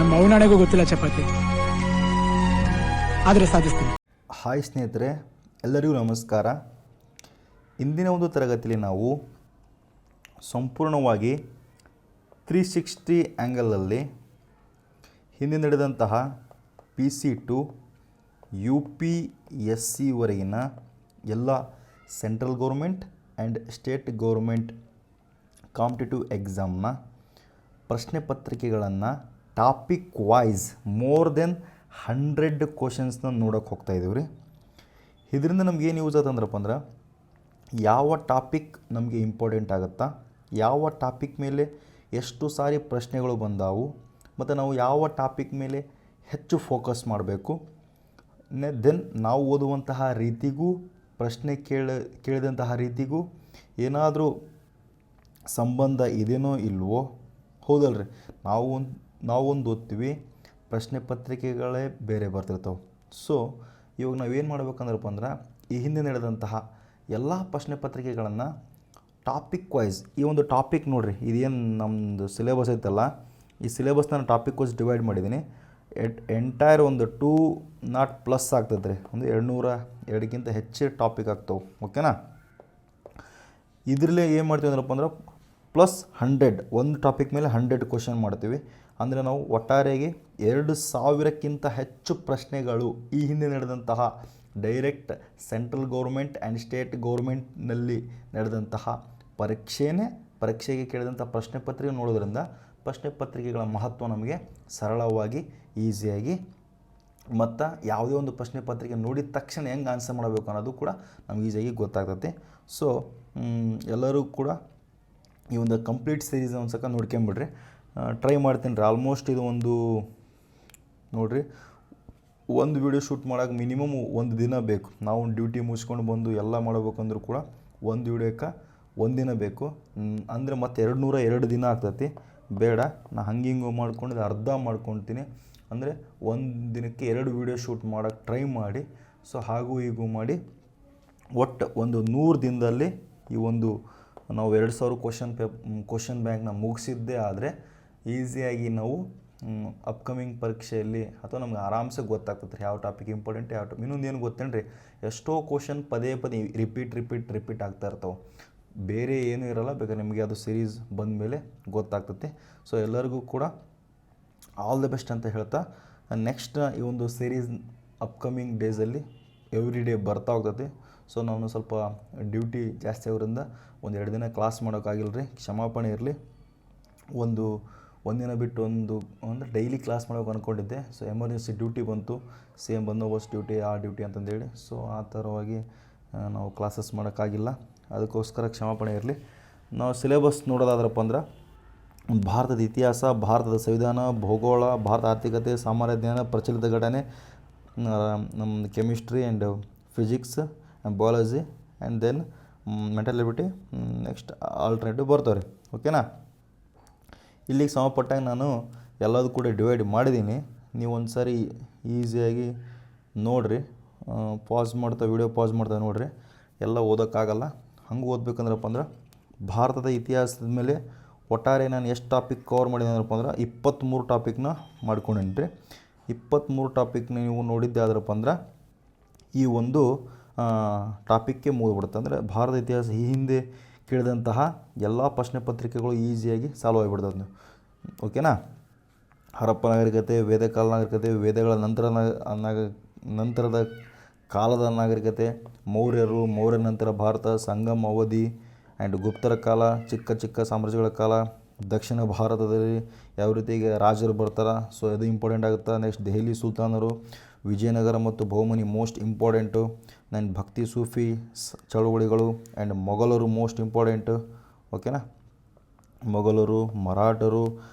ನಮ್ಮ ಅವನಾಣೆಗೂ ಗೊತ್ತಿಲ್ಲ ಚಪಾತಿ, ಆದರೆ ಸಾಧಿಸ್ತೀನಿ. ಹಾಯ್ ಸ್ನೇಹಿತರೆ, ಎಲ್ಲರಿಗೂ ನಮಸ್ಕಾರ. ಇಂದಿನ ಒಂದು ತರಗತಿಯಲ್ಲಿ ನಾವು ಸಂಪೂರ್ಣವಾಗಿ 360 ಆ್ಯಂಗಲಲ್ಲಿ ಹಿಂದೆ ನಡೆದಂತಹ PC2 UPSC-ವರೆಗಿನ ಎಲ್ಲ central government and state government competitive ಎಕ್ಸಾಮ್ನ ಪ್ರಶ್ನೆ ಪತ್ರಿಕೆಗಳನ್ನು ಟಾಪಿಕ್ ವೈಸ್ ಮೋರ್ ದೆನ್ 100 ಕ್ವಶನ್ಸ್ನ ನೋಡೋಕೆ ಹೋಗ್ತಾ ಇದ್ದೀವಿ ರೀ. ಇದರಿಂದ ನಮಗೇನು ಯೂಸ್ ಆತಂದ್ರಪ್ಪ ಅಂದ್ರೆ, ಯಾವ ಟಾಪಿಕ್ ನಮಗೆ ಇಂಪಾರ್ಟೆಂಟ್ ಆಗುತ್ತಾ, ಯಾವ ಟಾಪಿಕ್ ಮೇಲೆ ಎಷ್ಟು ಸಾರಿ ಪ್ರಶ್ನೆಗಳು ಬಂದಾವು, ಮತ್ತು ನಾವು ಯಾವ ಟಾಪಿಕ್ ಮೇಲೆ ಹೆಚ್ಚು ಫೋಕಸ್ ಮಾಡಬೇಕು, ದೆನ್ ನಾವು ಓದುವಂತಹ ರೀತಿಗೂ ಪ್ರಶ್ನೆ ಕೇಳಿದಂತಹ ರೀತಿಗೂ ಏನಾದರೂ ಸಂಬಂಧ ಇದೇನೋ ಇಲ್ವೋ, ಹೌದಲ್ರಿ. ನಾವೊಂದು ಓದ್ತೀವಿ, ಪ್ರಶ್ನೆ ಪತ್ರಿಕೆಗಳೇ ಬೇರೆ ಬರ್ತಿರ್ತಾವೆ. ಸೊ ಇವಾಗ ನಾವೇನು ಮಾಡ್ಬೇಕಂದ್ರಪ್ಪ ಅಂದ್ರೆ, ಈ ಹಿಂದೆ ನಡೆದಂತಹ ಎಲ್ಲ ಪ್ರಶ್ನೆ ಪತ್ರಿಕೆಗಳನ್ನು ಟಾಪಿಕ್ ವೈಸ್, ಈ ಒಂದು ಟಾಪಿಕ್ ನೋಡಿರಿ, ಇದೇನು ನಮ್ಮದು ಸಿಲೆಬಸ್ ಐತಲ್ಲ, ಈ ಸಿಲೆಬಸ್ನ ನಾನು ಟಾಪಿಕ್ ವೈಸ್ ಡಿವೈಡ್ ಮಾಡಿದ್ದೀನಿ. ಎಂಟೈರ್ ಒಂದು 200+ ಆಗ್ತದೆ ರೀ, ಒಂದು 202ಕ್ಕಿಂತ ಹೆಚ್ಚು ಟಾಪಿಕ್ ಆಗ್ತವೆ. ಓಕೆನಾ? ಇದರಲ್ಲೇ ಏನು ಮಾಡ್ತೀವಿ ಅಂದ್ರಪ್ಪ ಅಂದ್ರೆ, +100 ಒಂದು ಟಾಪಿಕ್ ಮೇಲೆ 100 ಕ್ವಶನ್ ಮಾಡ್ತೀವಿ. ಅಂದರೆ ನಾವು ಒಟ್ಟಾರೆಯಾಗಿ 2000ಕ್ಕಿಂತ ಹೆಚ್ಚು ಪ್ರಶ್ನೆಗಳು ಈ ಹಿಂದೆ ನಡೆದಂತಹ direct central government and state ಗೌರ್ಮೆಂಟ್ನಲ್ಲಿ ನಡೆದಂತಹ ಪರೀಕ್ಷೆಗೆ ಕೇಳಿದಂಥ ಪ್ರಶ್ನೆ ಪತ್ರಿಕೆ ನೋಡೋದ್ರಿಂದ ಪ್ರಶ್ನೆ ಪತ್ರಿಕೆಗಳ ಮಹತ್ವ ನಮಗೆ ಸರಳವಾಗಿ, ಈಸಿಯಾಗಿ, ಮತ್ತು ಯಾವುದೇ ಒಂದು ಪ್ರಶ್ನೆ ಪತ್ರಿಕೆ ನೋಡಿದ ತಕ್ಷಣ ಹೆಂಗೆ ಆನ್ಸರ್ ಮಾಡಬೇಕು ಅನ್ನೋದು ಕೂಡ ನಮ್ಗೆ ಈಸಿಯಾಗಿ ಗೊತ್ತಾಗ್ತದೆ. ಸೊ ಎಲ್ಲರೂ ಕೂಡ ಈ ಒಂದು ಕಂಪ್ಲೀಟ್ ಸೀರೀಸ್ನ ಒಂದು ಸಲ ನೋಡ್ಕೊಂಬಿಡ್ರಿ. ಟ್ರೈ ಮಾಡ್ತೀನಿ ರೀ. ಆಲ್ಮೋಸ್ಟ್ ಇದು ಒಂದು ನೋಡಿರಿ, ಒಂದು ವಿಡಿಯೋ ಶೂಟ್ ಮಾಡೋಕೆ ಮಿನಿಮಮ್ ಒಂದು ದಿನ ಬೇಕು. ನಾವು ಡ್ಯೂಟಿ ಮುಗಿಸ್ಕೊಂಡು ಬಂದು ಎಲ್ಲ ಮಾಡಬೇಕಂದ್ರೂ ಕೂಡ ಒಂದು ವಿಡಿಯೋಕ್ಕೆ ಒಂದು ದಿನ ಬೇಕು. ಅಂದರೆ ಮತ್ತೆ 202 ದಿನ ಆಗ್ತೈತಿ. ಬೇಡ, ನಾನು ಹಿಂಗೆ ಮಾಡ್ಕೊಂಡು ಅರ್ಧ ಮಾಡ್ಕೊತೀನಿ. ಅಂದರೆ ಒಂದು ದಿನಕ್ಕೆ 2 ವಿಡಿಯೋ ಶೂಟ್ ಮಾಡೋಕ್ಕೆ ಟ್ರೈ ಮಾಡಿ. ಸೊ ಹಾಗೂ ಹೀಗೂ ಮಾಡಿ ಒಟ್ಟು ಒಂದು 100 ದಿನದಲ್ಲಿ ಈ ಒಂದು ನಾವು 2000 ಕ್ವಶನ್ ಬ್ಯಾಂಕ್ನ ಮುಗಿಸಿದ್ದೇ ಆದರೆ ಈಸಿಯಾಗಿ ನಾವು ಅಪ್ಕಮಿಂಗ್ ಪರೀಕ್ಷೆಯಲ್ಲಿ ಅಥವಾ ನಮ್ಗೆ ಆರಾಮ್ಸೆ ಗೊತ್ತಾಗ್ತದೆ ರೀ ಯಾವ ಟಾಪಿಕ್ ಇಂಪಾರ್ಟೆಂಟ್, ಯಾವ ಟಾಪಿಕ್. ಇನ್ನೊಂದು ಏನು ಗೊತ್ತೇನು ರೀ, ಎಷ್ಟೋ ಕ್ವಶನ್ ಪದೇ ರಿಪೀಟ್ ಆಗ್ತಾ ಇರ್ತಾವೆ. ಬೇರೆ ಏನೂ ಇರೋಲ್ಲ. ಬೇಕಾದ್ರೆ ನಿಮಗೆ ಅದು ಸೀರೀಸ್ ಬಂದ ಮೇಲೆ ಗೊತ್ತಾಗ್ತದೆ. ಸೊ ಎಲ್ಲರಿಗೂ ಕೂಡ ಆಲ್ ದ ಬೆಸ್ಟ್ ಅಂತ ಹೇಳ್ತಾ, ನೆಕ್ಸ್ಟ್ ಈ ಒಂದು ಸೀರೀಸ್ ಅಪ್ಕಮಿಂಗ್ ಡೇಸಲ್ಲಿ ಎವ್ರಿ ಡೇ ಬರ್ತಾ ಹೋಗ್ತದೆ. ಸೊ ನಾನು ಸ್ವಲ್ಪ ಡ್ಯೂಟಿ ಜಾಸ್ತಿ ಆಗೋದ್ರಿಂದ ಒಂದು 2 ದಿನ ಕ್ಲಾಸ್ ಮಾಡೋಕ್ಕಾಗಿಲ್ಲ ರೀ, ಕ್ಷಮಾಪಣೆ ಇರಲಿ. ಒಂದಿನ ಬಿಟ್ಟು ಒಂದು ಡೈಲಿ ಕ್ಲಾಸ್ ಮಾಡೋಕೆ ಅಂದ್ಕೊಂಡಿದ್ದೆ. ಸೊ ಎಮರ್ಜೆನ್ಸಿ ಡ್ಯೂಟಿ ಬಂತು, ಸೇಮ್ ಬಂದೋಬಸ್ತ್ ಡ್ಯೂಟಿ, ಆ ಡ್ಯೂಟಿ ಅಂತಂದೇಳಿ. ಸೊ ಆ ಥರವಾಗಿ ನಾವು ಕ್ಲಾಸಸ್ ಮಾಡೋಕ್ಕಾಗಿಲ್ಲ. ಅದಕ್ಕೋಸ್ಕರ ಕ್ಷಮಾಪಣೆ ಇರಲಿ. ನಾವು ಸಿಲೆಬಸ್ ನೋಡೋದಾದ್ರಪ್ಪ ಅಂದ್ರೆ, ಭಾರತದ ಇತಿಹಾಸ, ಭಾರತದ ಸಂವಿಧಾನ, ಭೂಗೋಳ, ಭಾರತ ಆರ್ಥಿಕತೆ, ಸಾಮಾನ್ಯ ಜ್ಞಾನ, ಪ್ರಚಲಿತ ಘಟನೆ, ನಮ್ಮ chemistry and physics and biology and then mental ability, next alternative ಬರ್ತಾವೆ ರೀ. ಓಕೆನಾ? ಇಲ್ಲಿಗೆ ಸಮಪಟ್ಟಾಗ ನಾನು ಎಲ್ಲದೂ ಕೂಡ ಡಿವೈಡ್ ಮಾಡಿದ್ದೀನಿ. ನೀವು ಒಂದು ಸಾರಿ ಈಸಿಯಾಗಿ ನೋಡಿರಿ, ವಿಡಿಯೋ ಪಾಸ್ ಮಾಡ್ತಾ ನೋಡಿರಿ. ಎಲ್ಲ ಓದೋಕ್ಕಾಗಲ್ಲ. ಹಂಗೆ ಓದಬೇಕಂದ್ರಪ್ಪ ಅಂದ್ರೆ, ಭಾರತದ ಇತಿಹಾಸದ ಮೇಲೆ ಒಟ್ಟಾರೆ ನಾನು ಎಷ್ಟು ಟಾಪಿಕ್ ಕವರ್ ಮಾಡಿದೆ ಅಂದ್ರಪ್ಪ ಅಂದ್ರೆ 23 ಟಾಪಿಕ್ನ ಮಾಡ್ಕೊಂಡೇನಿ ರೀ. 23 ಟಾಪಿಕ್ನ ನೀವು ನೋಡಿದ್ದೆ ಆದ್ರಪ್ಪ ಅಂದ್ರೆ ಈ ಒಂದು ಟಾಪಿಕ್ಗೆ ಮುಗಿದ್ಬಿಡುತ್ತೆ. ಅಂದರೆ ಭಾರತ ಇತಿಹಾಸ ಈ ಹಿಂದೆ ಕೇಳಿದಂತಹ ಎಲ್ಲ ಪ್ರಶ್ನೆ ಪತ್ರಿಕೆಗಳು ಈಸಿಯಾಗಿ ಸಾಲ್ವ್ ಆಗಿಬಿಡ್ತದೆ. ಓಕೆನಾ? ಹರಪ್ಪ ನಾಗರಿಕತೆ, ವೇದಕಾಲ ನಾಗರಿಕತೆ, ವೇದಗಳ ನಂತರದ ಕಾಲದ ನಾಗರಿಕತೆ, ಮೌರ್ಯ ನಂತರ ಭಾರತ, ಸಂಗಮ ಅವಧಿ ಆ್ಯಂಡ್ ಗುಪ್ತರ ಕಾಲ, ಚಿಕ್ಕ ಸಾಮ್ರಾಜ್ಯಗಳ ಕಾಲ, ದಕ್ಷಿಣ ಭಾರತದಲ್ಲಿ ಯಾವ ರೀತಿಗೆ ರಾಜರು ಬರ್ತಾರೆ. ಸೊ ಅದು ಇಂಪಾರ್ಟೆಂಟ್ ಆಗುತ್ತೆ. ನೆಕ್ಸ್ಟ್ ದೆಹಲಿ ಸುಲ್ತಾನರು, ವಿಜಯನಗರ ಮತ್ತು ಬಹುಮನಿ ಮೋಸ್ಟ್ ಇಂಪಾರ್ಟೆಂಟು. ಭಕ್ತಿ ಸೂಫಿ ಚಳುವಳಿಗಳು ಆ್ಯಂಡ್ ಮೊಘಲರು ಮೋಸ್ಟ್ ಇಂಪಾರ್ಟೆಂಟು. ಓಕೆನಾ? ಮೊಘಲರು, ಮರಾಠರು,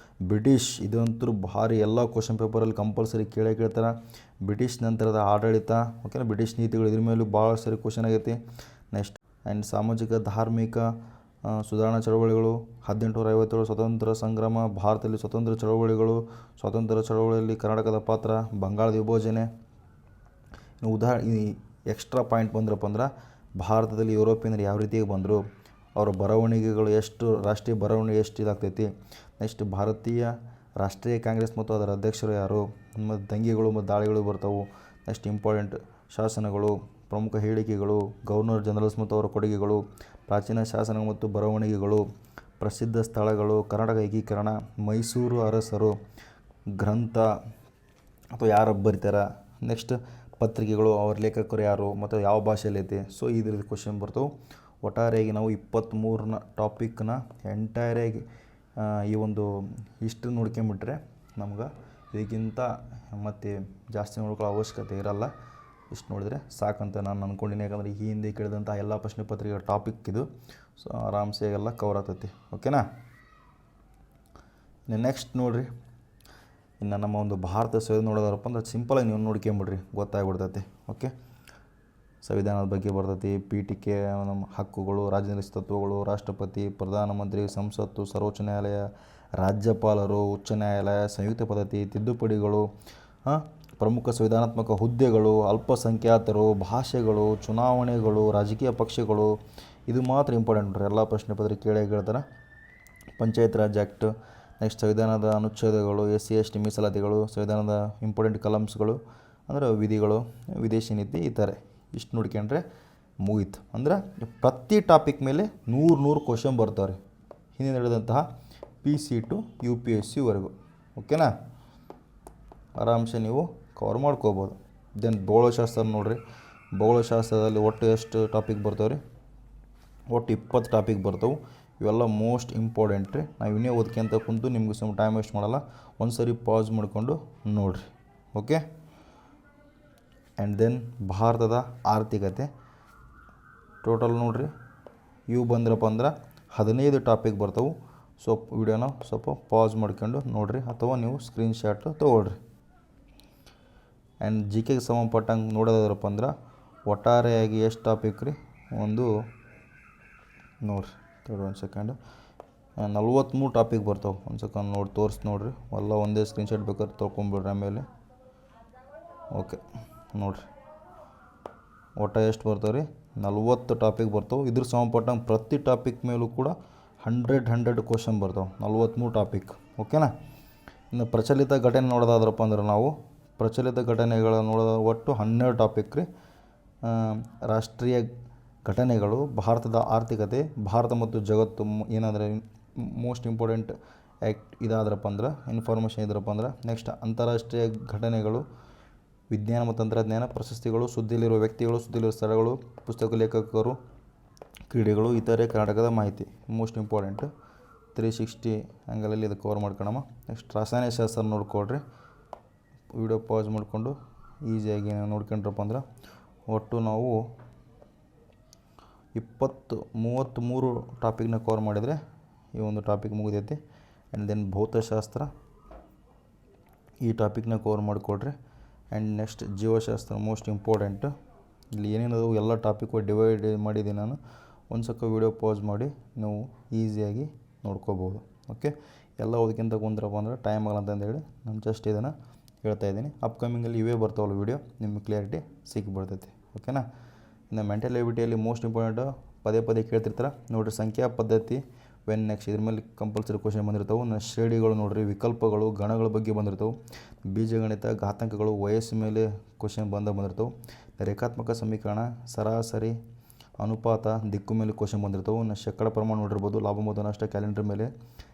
ಬ್ರಿಟಿಷ್, ಇದಂತೂ ಭಾರಿ ಎಲ್ಲ ಕ್ವಶನ್ ಪೇಪರಲ್ಲಿ ಕಂಪಲ್ಸರಿ ಕೇಳ್ತಾರೆ. ಬ್ರಿಟಿಷ್ ನಂತರದ ಆಡಳಿತ, ಓಕೆನಾ, ಬ್ರಿಟಿಷ್ ನೀತಿಗಳು, ಇದ್ರ ಮೇಲೂ ಭಾಳ ಸರಿ ಕ್ವಶನ್ ಆಗೈತಿ. ನೆಕ್ಸ್ಟ್ ಆ್ಯಂಡ್ ಸಾಮಾಜಿಕ ಧಾರ್ಮಿಕ ಸುಧಾರಣಾ ಚಳವಳಿಗಳು, 1857 ಸ್ವತಂತ್ರ ಸಂಗ್ರಾಮ, ಭಾರತದಲ್ಲಿ ಸ್ವತಂತ್ರ ಚಳವಳಿಗಳು, ಸ್ವಾತಂತ್ರ್ಯ ಚಳವಳಿಯಲ್ಲಿ ಕರ್ನಾಟಕದ ಪಾತ್ರ, ಬಂಗಾಳದ ವಿಭಜನೆ. ಎಕ್ಸ್ಟ್ರಾ ಪಾಯಿಂಟ್ ಬಂದ್ರಪ್ಪ ಅಂದ್ರೆ, ಭಾರತದಲ್ಲಿ ಯುರೋಪಿಯನ್ನರು ಯಾವ ರೀತಿಯಾಗಿ ಬಂದರು, ಅವರ ಬರವಣಿಗೆಗಳು ಎಷ್ಟು, ರಾಷ್ಟ್ರೀಯ ಬರವಣಿಗೆ ಎಷ್ಟು ಇದಾಗ್ತೈತಿ. ನೆಕ್ಸ್ಟ್ ಭಾರತೀಯ ರಾಷ್ಟ್ರೀಯ ಕಾಂಗ್ರೆಸ್ ಮತ್ತು ಅದರ ಅಧ್ಯಕ್ಷರು ಯಾರು, ಮತ್ತು ದಂಗೆಗಳು ಮತ್ತು ದಾಳಿಗಳು ಬರ್ತಾವೆ. ನೆಕ್ಸ್ಟ್ ಇಂಪಾರ್ಟೆಂಟ್ ಶಾಸನಗಳು, ಪ್ರಮುಖ ಹೇಳಿಕೆಗಳು, ಗವರ್ನರ್ ಜನರಲ್ಸ್ ಮತ್ತು ಅವರ ಕೊಡುಗೆಗಳು, ಪ್ರಾಚೀನ ಶಾಸನ ಮತ್ತು ಬರವಣಿಗೆಗಳು, ಪ್ರಸಿದ್ಧ ಸ್ಥಳಗಳು, ಕರ್ನಾಟಕ ಏಕೀಕರಣ, ಮೈಸೂರು ಅರಸರು, ಗ್ರಂಥ ಅಥವಾ ಯಾರು ಬರೀತಾರ, ನೆಕ್ಸ್ಟ್ ಪತ್ರಿಕೆಗಳು, ಅವ್ರ ಲೇಖಕರು ಯಾರು ಮತ್ತು ಯಾವ ಭಾಷೆಯಲ್ಲಿ ಐತೆ. ಸೊ ಇದ್ರದ್ದು ಕ್ವಶನ್ ಬರ್ತವೆ. ಒಟ್ಟಾರೆಯಾಗಿ ನಾವು 23ನ ಟಾಪಿಕ್ನ ಎಂಟೈರಾಗಿ ಈ ಒಂದು ಹಿಸ್ಟ್ರಿ ನೋಡ್ಕೊಂಬಿಟ್ರೆ ನಮ್ಗೆ ಇದಕ್ಕಿಂತ ಮತ್ತು ಜಾಸ್ತಿ ನೋಡ್ಕೊಳ್ಳೋ ಅವಶ್ಯಕತೆ ಇರಲ್ಲ. ಇಷ್ಟು ನೋಡಿದರೆ ಸಾಕಂತ ನಾನು ಅಂದ್ಕೊಂಡಿನಿ. ಯಾಕಂದರೆ ಈ ಹಿಂದೆ ಕೇಳಿದಂಥ ಎಲ್ಲ ಪ್ರಶ್ನೆ ಪತ್ರಿಕೆ ಟಾಪಿಕ್ ಇದು. ಸೊ ಆರಾಮ್ಸೆ ಎಲ್ಲ ಕವರ್ ಆಗ್ತೈತಿ. ಓಕೆನಾ. ನೆಕ್ಸ್ಟ್ ನೋಡಿರಿ, ಇನ್ನು ನಮ್ಮ ಒಂದು ಭಾರತ ಸಂವಿಧಾನ ನೋಡೋದಾರಪ್ಪ ಅಂದ್ರೆ ಸಿಂಪಲಾಗಿ ನೀವು ನೋಡ್ಕೊಂಬಿಡ್ರಿ, ಗೊತ್ತಾಗ್ಬಿಡ್ತೈತಿ. ಓಕೆ, ಸಂವಿಧಾನದ ಬಗ್ಗೆ ಬರ್ತೈತಿ, ಪೀಠಿಕೆ, ನಮ್ಮ ಹಕ್ಕುಗಳು, ರಾಜನೈತಿಕ ತತ್ವಗಳು, ರಾಷ್ಟ್ರಪತಿ, ಪ್ರಧಾನಮಂತ್ರಿ, ಸಂಸತ್ತು, ಸರ್ವೋಚ್ಚ ನ್ಯಾಯಾಲಯ, ರಾಜ್ಯಪಾಲರು, ಉಚ್ಚ ನ್ಯಾಯಾಲಯ, ಸಂಯುಕ್ತ ಪದ್ಧತಿ, ತಿದ್ದುಪಡಿಗಳು, ಪ್ರಮುಖ ಸಂವಿಧಾನಾತ್ಮಕ ಹುದ್ದೆಗಳು, ಅಲ್ಪಸಂಖ್ಯಾತರು, ಭಾಷೆಗಳು, ಚುನಾವಣೆಗಳು, ರಾಜಕೀಯ ಪಕ್ಷಗಳು. ಇದು ಮಾತ್ರ ಇಂಪಾರ್ಟೆಂಟ್ ರೀ, ಎಲ್ಲ ಪ್ರಶ್ನೆ ಪತ್ರಿಕೆ ಕೇಳ್ತಾರೆ. ಪಂಚಾಯತ್ ರಾಜ್ ಆ್ಯಕ್ಟ್, ನೆಕ್ಸ್ಟ್ ಸಂವಿಧಾನದ ಅನುಚ್ಛೇದಗಳು, SC ST ಮೀಸಲಾತಿಗಳು, ಸಂವಿಧಾನದ ಇಂಪಾರ್ಟೆಂಟ್ ಕಲಮ್ಸ್ಗಳು ಅಂದರೆ ವಿಧಿಗಳು, ವಿದೇಶಿ ನೀತಿ, ಈ ಥರ ಇಷ್ಟು ನೋಡ್ಕೊಂಡ್ರೆ ಮುಗೀತು. ಅಂದ್ರೆ ಪ್ರತಿ ಟಾಪಿಕ್ ಮೇಲೆ 100 ಕ್ವಶನ್ ಬರ್ತಾವೆ ರೀ, ಹಿಂದೆ ನಡೆದಂತಹ PC to UPSC ಓಕೆನಾ. ಆರಾಮ್ಸೆ ನೀವು ಕವರ್ ಮಾಡ್ಕೋಬೋದು. ದೆನ್ ಭೂಗೋಳಶಾಸ್ತ್ರ ನೋಡಿರಿ, ಭೂಗೋಳಶಾಸ್ತ್ರದಲ್ಲಿ ಒಟ್ಟು ಎಷ್ಟು ಟಾಪಿಕ್ ಬರ್ತಾವೆ ರೀ? ಒಟ್ಟು 20 ಟಾಪಿಕ್ ಬರ್ತಾವೆ. ಇವೆಲ್ಲ ಮೋಸ್ಟ್ ಇಂಪಾರ್ಟೆಂಟ್ ರೀ. ನಾವು ಇನ್ನೇ ಓದ್ಕೊಂತ ಕುಂತು ನಿಮ್ಗೆ ಸ್ವಲ್ಪ ಟೈಮ್ ವೇಸ್ಟ್ ಮಾಡಲ್ಲ. ಒಂದು ಸರಿ ಪಾಸ್ ಮಾಡಿಕೊಂಡು ನೋಡಿರಿ. ಓಕೆ. ಆ್ಯಂಡ್ ದೆನ್ ಭಾರತದ ಆರ್ಥಿಕತೆ ಟೋಟಲ್ ನೋಡಿರಿ, ಇವು ಬಂದ್ರಪ್ಪ ಅಂದ್ರೆ 15 ಟಾಪಿಕ್ ಬರ್ತಾವೆ. ಸೊ ವಿಡಿಯೋನ ಸ್ವಲ್ಪ ಪಾಸ್ ಮಾಡ್ಕೊಂಡು ನೋಡಿರಿ, ಅಥವಾ ನೀವು ಸ್ಕ್ರೀನ್ಶಾಟ್ ತೊಗೊಳ್ರಿ. ಆ್ಯಂಡ್ GK ಗೆ ಸಂಬಂಧಪಟ್ಟಂಗೆ ನೋಡೋದಾದ್ರಪ್ಪ ಅಂದ್ರೆ ಒಟ್ಟಾರೆಯಾಗಿ ಎಷ್ಟು ಟಾಪಿಕ್ ರೀ? ಒಂದು ನೋಡಿರಿ, ಒಂದು ಸೆಕೆಂಡ್, 43 ಟಾಪಿಕ್ ಬರ್ತಾವೆ. ಒಂದು ಸೆಕೆಂಡ್ ನೋಡಿರಿ ಎಲ್ಲ ಒಂದೇ ಸ್ಕ್ರೀನ್ಶಾಟ್ ಬೇಕಾದ್ರೆ ತೊಗೊಂಬಿಡ್ರಿ ಆಮೇಲೆ. ಓಕೆ ನೋಡಿರಿ, ಒಟ್ಟು ಎಷ್ಟು ಬರ್ತಾವೆ ರೀ? 40 ಟಾಪಿಕ್ ಬರ್ತಾವೆ. ಇದ್ರ ಸಂಬಂಧಪಟ್ಟಂಗೆ ಪ್ರತಿ ಟಾಪಿಕ್ ಮೇಲೂ ಕೂಡ 100 ಕ್ವಶನ್ ಬರ್ತಾವೆ. 43 ಟಾಪಿಕ್. ಓಕೆನಾ. ಇನ್ನು ಪ್ರಚಲಿತ ಘಟನೆ ನೋಡೋದಾದ್ರಪ್ಪ ಅಂದ್ರೆ ನಾವು ಪ್ರಚಲಿತ ಘಟನೆಗಳ ನೋಡೋದು ಒಟ್ಟು 12 ಟಾಪಿಕ್ ರೀ. ರಾಷ್ಟ್ರೀಯ ಘಟನೆಗಳು, ಭಾರತದ ಆರ್ಥಿಕತೆ, ಭಾರತ ಮತ್ತು ಜಗತ್ತು, ಏನಾದರೆ ಮೋಸ್ಟ್ ಇಂಪಾರ್ಟೆಂಟ್ ಆ್ಯಕ್ಟ್ ಇದಾದ್ರಪ್ಪ ಅಂದ್ರೆ ಇನ್ಫಾರ್ಮೇಷನ್ ಇದ್ರಪ್ಪ ಅಂದ್ರೆ. ನೆಕ್ಸ್ಟ್ ಅಂತಾರಾಷ್ಟ್ರೀಯ ಘಟನೆಗಳು, ವಿಜ್ಞಾನ ಮತ್ತು ತಂತ್ರಜ್ಞಾನ, ಪ್ರಶಸ್ತಿಗಳು, ಸುದ್ದಿಯಲ್ಲಿರುವ ವ್ಯಕ್ತಿಗಳು, ಸುದ್ದಿಯಲ್ಲಿರುವ ಸ್ಥಳಗಳು, ಪುಸ್ತಕ ಲೇಖಕರು, ಕ್ರೀಡೆಗಳು, ಇತರೆ ಕರ್ನಾಟಕದ ಮಾಹಿತಿ. ಮೋಸ್ಟ್ ಇಂಪಾರ್ಟೆಂಟ್ 360 ಆ್ಯಂಗಲಲ್ಲಿ ಇದು ಕವರ್ ಮಾಡ್ಕೊಳಮ್ಮ. ನೆಕ್ಸ್ಟ್ ರಾಸಾಯನಶಾಸ್ತ್ರ ನೋಡ್ಕೊಳ್ರಿ. ವಿಡಿಯೋ ಪಾಸ್ ಮಾಡಿಕೊಂಡು ಈಸಿಯಾಗಿ ನೋಡ್ಕೊಂಡ್ರಪ್ಪ ಅಂದ್ರೆ ಒಟ್ಟು ನಾವು 33 ಟಾಪಿಕ್ನ ಕವರ್ ಮಾಡಿದರೆ ಈ ಒಂದು ಟಾಪಿಕ್ ಮುಗಿದೈತಿ. ಆ್ಯಂಡ್ ದೆನ್ ಭೌತಶಾಸ್ತ್ರ, ಈ ಟಾಪಿಕ್ನ ಕವರ್ ಮಾಡಿಕೊಡ್ರಿ. ಆ್ಯಂಡ್ ನೆಕ್ಸ್ಟ್ ಜೀವಶಾಸ್ತ್ರ ಮೋಸ್ಟ್ ಇಂಪಾರ್ಟೆಂಟ್. ಇಲ್ಲಿ ಏನೇನದು ಎಲ್ಲ ಟಾಪಿಕ್ಕು ಡಿವೈಡ್ ಮಾಡಿದ್ದೀನಿ ನಾನು. ಒಂದು ಸಕ್ಕ ವಿಡಿಯೋ ಪಾಸ್ ಮಾಡಿ ನೀವು ಈಸಿಯಾಗಿ ನೋಡ್ಕೋಬೋದು. ಓಕೆ, ಎಲ್ಲ ಓದಕ್ಕಿಂತ ಕುಂದ್ರಪ್ಪ ಅಂದ್ರೆ ಟೈಮ್ ಆಗಲ್ಲ ಅಂತಂದೇಳಿ ನಾನು ಜಸ್ಟ್ ಇದನ್ನು ಹೇಳ್ತಾಯಿದ್ದೀನಿ. ಅಪ್ಕಮಿಂಗಲ್ಲಿ ಇವೇ ಬರ್ತಾವಲ್ಲ ವೀಡಿಯೋ, ನಿಮಗೆ ಕ್ಲಿಯರಿಟಿ ಸಿಕ್ಬಿಡ್ತೈತಿ. ಓಕೆನಾ. ಇನ್ನು ಮೆಂಟಲ್ ಎಬಿಲಿಟಿಯಲ್ಲಿ ಮೋಸ್ಟ್ ಇಂಪಾರ್ಟೆಂಟು ಪದೇ ಕೇಳ್ತಿರ್ತಾರೆ ನೋಡಿರಿ. ಸಂಖ್ಯಾ ಪದ್ಧತಿ, ವೆನ್ ನೆಕ್ಸ್ಟ್ ಇದ್ರ ಮೇಲೆ ಕಂಪಲ್ಸರಿ ಕ್ವಶನ್ ಬಂದಿರ್ತಾವೆ. ಶ್ರೇಣಿಗಳು ನೋಡಿರಿ, ವಿಕಲ್ಪಗಳು, ಗಣಗಳ ಬಗ್ಗೆ ಬಂದಿರ್ತಾವೆ, ಬೀಜಗಣಿತ, ಘಾತಾಂಕಗಳು, ವಯಸ್ಸು ಮೇಲೆ ಕ್ವಶನ್ ಬಂದಿರ್ತಾವೆ, ರೇಖಾತ್ಮಕ ಸಮೀಕರಣ, ಸರಾಸರಿ, ಅನುಪಾತ, ದಿಕ್ಕು ಮೇಲೆ ಕ್ವಶನ್ ಬಂದಿರ್ತಾವೆ. ಇನ್ನು ಶೇಕಡ ಪ್ರಮಾಣ ನೋಡಿರ್ಬೋದು, ಲಾಭ ಮತ್ತು ನಷ್ಟ, ಕ್ಯಾಲೆಂಡರ್ ಮೇಲೆ.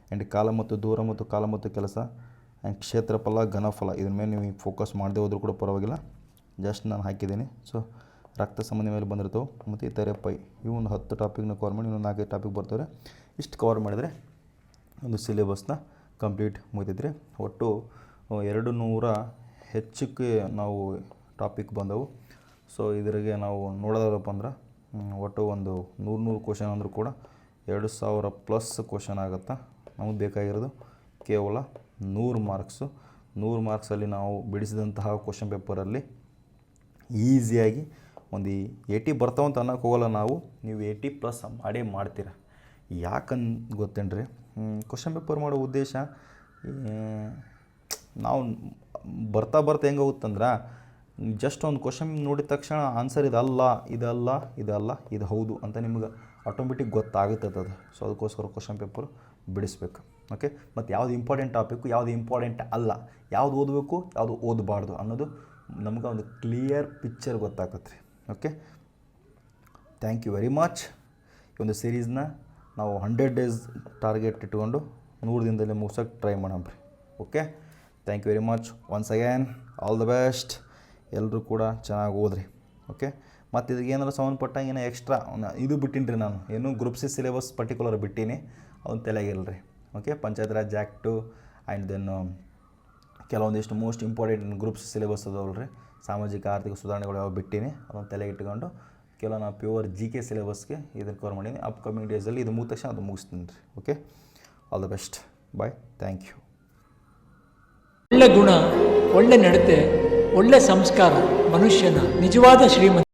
ಆ್ಯಂಡ್ ಕಾಲ ಮತ್ತು ದೂರ ಮತ್ತು ಕಾಲ ಮತ್ತು ಕೆಲಸ, ಆ್ಯಂಡ್ ಕ್ಷೇತ್ರಫಲ, ಘನಫಲ, ಇದ್ರ ಮೇಲೆ ನೀವು ಫೋಕಸ್ ಮಾಡದೆ ಹೋದರೂ ಕೂಡ ಪರವಾಗಿಲ್ಲ, ಜಸ್ಟ್ ನಾನು ಹಾಕಿದ್ದೀನಿ. ಸೊ ರಕ್ತ ಸಂಬಂಧಿ ಮೇಲೆ ಬಂದಿರ್ತಾವೆ, ಮತ್ತು ಇತರೆ ಇವು ಒಂದು 10 ಟಾಪಿಕ್ನ ಕವರ್ ಮಾಡಿ ಇನ್ನೊಂದು 4 ಟಾಪಿಕ್ ಬರ್ತಾರೆ. ಇಷ್ಟು ಕವರ್ ಮಾಡಿದರೆ ಒಂದು ಸಿಲೆಬಸ್ನ ಕಂಪ್ಲೀಟ್ ಮುಗಿದಿದ್ರಿ. ಒಟ್ಟು 200 ಹೆಚ್ಚಕ್ಕೆ ನಾವು ಟಾಪಿಕ್ ಬಂದವು. ಸೊ ಇದ್ರಿಗೆ ನಾವು ನೋಡೋದಪ್ಪ ಅಂದ್ರೆ ಒಟ್ಟು ಒಂದು 100 ಕ್ವಶನ್ ಅಂದರೂ ಕೂಡ 2000+ ಕ್ವಶನ್ ಆಗುತ್ತೆ. ನಮಗೆ ಬೇಕಾಗಿರೋದು ಕೇವಲ 100 ಮಾರ್ಕ್ಸು. 100 ಮಾರ್ಕ್ಸಲ್ಲಿ ನಾವು ಬಿಡಿಸಿದಂತಹ ಕ್ವಶನ್ ಪೇಪರಲ್ಲಿ ಈಸಿಯಾಗಿ ಒಂದು 80 ಬರ್ತಾವಂತ ಅನ್ನೋಕೆ ಹೋಗಲ್ಲ ನಾವು. ನೀವು 80+ ಮಾಡ್ತೀರ. ಯಾಕಂದು ಗೊತ್ತೇನ್ರಿ? ಕ್ವಶನ್ ಪೇಪರ್ ಮಾಡೋ ಉದ್ದೇಶ ನಾವು ಬರ್ತಾ ಹೆಂಗೆ ಹೋಗುತ್ತಂದ್ರೆ, ಜಸ್ಟ್ ಒಂದು ಕ್ವಶನ್ ನೋಡಿದ ತಕ್ಷಣ ಆನ್ಸರ್ ಇದಲ್ಲ ಇದು ಹೌದು ಅಂತ ನಿಮ್ಗೆ ಆಟೋಮೆಟಿಕ್ ಗೊತ್ತಾಗುತ್ತೆ ಅದು. ಸೊ ಅದಕ್ಕೋಸ್ಕರ ಕ್ವಶನ್ ಪೇಪರ್ ಬಿಡಿಸ್ಬೇಕು. ಓಕೆ. ಮತ್ತು ಯಾವುದು ಇಂಪಾರ್ಟೆಂಟ್ ಟಾಪಿಕ್ಕು, ಯಾವುದು ಇಂಪಾರ್ಟೆಂಟ್ ಅಲ್ಲ, ಯಾವುದು ಓದಬೇಕು, ಯಾವುದು ಓದಬಾರ್ದು ಅನ್ನೋದು ನಮ್ಗೆ ಒಂದು ಕ್ಲಿಯರ್ ಪಿಕ್ಚರ್ ಗೊತ್ತಾಗತ್ತೆ ರೀ. Okay, thank you very much. ಈ ಒಂದು ಸೀರೀಸ್ನ ನಾವು 100 ಡೇಸ್ ಟಾರ್ಗೆಟ್ ಇಟ್ಕೊಂಡು 100 ದಿನದಲ್ಲಿ ಮುಗ್ಸೋಕ್ಕೆ ಟ್ರೈ ಮಾಡೋಣ ರೀ. Okay, thank you very much once again, all the best. ಎಲ್ಲರೂ ಕೂಡ ಚೆನ್ನಾಗಿ ಓದ್ರಿ. ಓಕೆ, ಮತ್ತು ಇದಕ್ಕೆ ಏನಾದ್ರು ಸಂಬಂಧಪಟ್ಟಂಗೆ ಏನೋ ಎಕ್ಸ್ಟ್ರಾ ಇದು ಬಿಟ್ಟಿನಿ ರೀ ನಾನು, ಏನು ಗ್ರೂಪ್ ಸಿ ಸಿಲೆಬಸ್ ಪರ್ಟಿಕ್ಯುಲರ್ ಬಿಟ್ಟೀನಿ, ಅವ್ನು ತಲೆಗಿಲ್ಲ ರೀ. Okay, panchayat raj act and then ಕೆಲವೊಂದಿಷ್ಟು most important group C syllabus ಅದಾವಲ್ಲ ರೀ, ಸಾಮಾಜಿಕ ಆರ್ಥಿಕ ಸುಧಾರಣೆಗಳು ಯಾವ ಬಿಟ್ಟೀನಿ, ಅದನ್ನು ತಲೆಗೆ ಇಟ್ಕೊಂಡು ಕೆಲವು ನಾನು ಪ್ಯೂರ್ GK ಸಿಲೆಬಸ್ಗೆ ಇದನ್ನು ಕವರ್ ಮಾಡೀನಿ. ಅಪ್ಕಮಿಂಗ್ ಡೇಸಲ್ಲಿ ಇದು ಮುಗಿದ ತಕ್ಷಣ ಅದು ಮುಗಿಸ್ತೀನಿ ರೀ. Okay, all the best, bye, thank you. ಒಳ್ಳೆ ಗುಣ, ಒಳ್ಳೆ ನಡತೆ, ಒಳ್ಳೆ ಸಂಸ್ಕಾರ ಮನುಷ್ಯನ ನಿಜವಾದ ಶ್ರೀಮಂತ.